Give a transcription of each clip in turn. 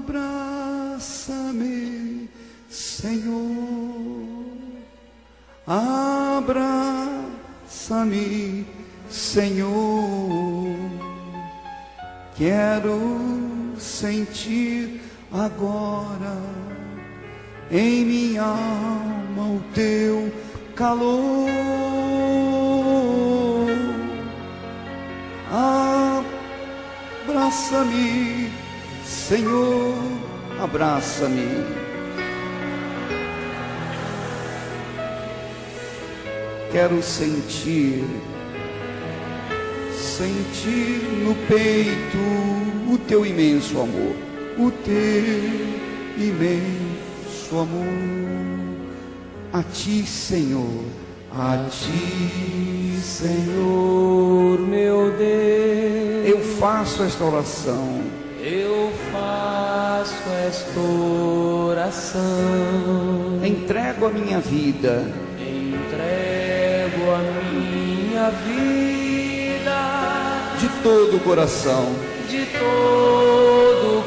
Abraça-me, Senhor, abraça-me, Senhor. Quero sentir agora em minha alma o teu calor. Abraça-me, Senhor, abraça-me. Quero sentir no peito o teu imenso amor, o teu imenso amor. A ti, Senhor, a ti, Senhor, meu Deus, eu faço esta oração. Eu faço esta oração. Entrego a minha vida. Entrego a minha vida. De todo o coração. De todo o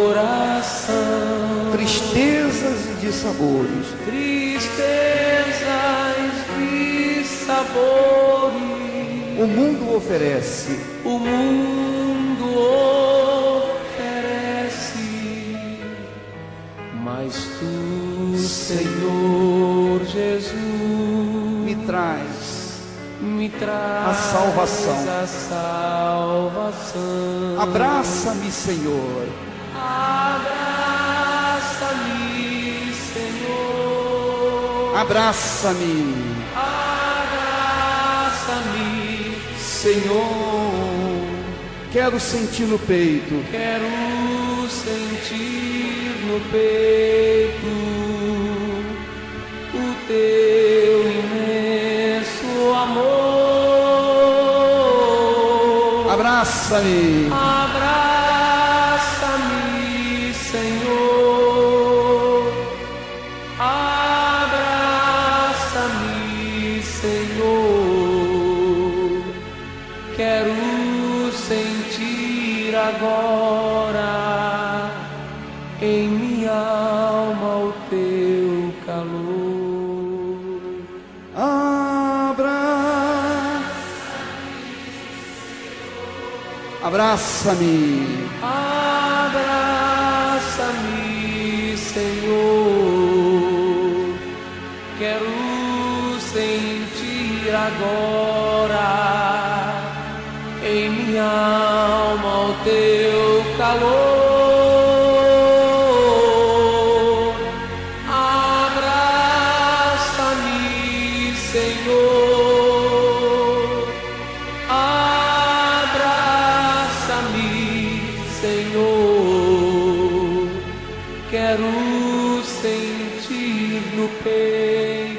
coração. Tristezas e dissabores. Tristezas e sabores. O mundo oferece. O mundo oferece. Mas tu, Senhor Jesus, me traz a salvação. Abraça-me, Senhor. Abraça-me, Senhor. Abraça-me. Abraça-me, Senhor. Quero sentir no peito. Quero sentir no peito o teu imenso amor. Abraça-me. Abraça-me, Senhor. Abraça-me, Senhor. Quero sentir agora em minha alma o teu calor. Abraça-me. Abraça-me, Senhor. Quero sentir agora em minha alma o teu calor. Abraça-me, Senhor. Abraça-me, Senhor. Quero sentir no peito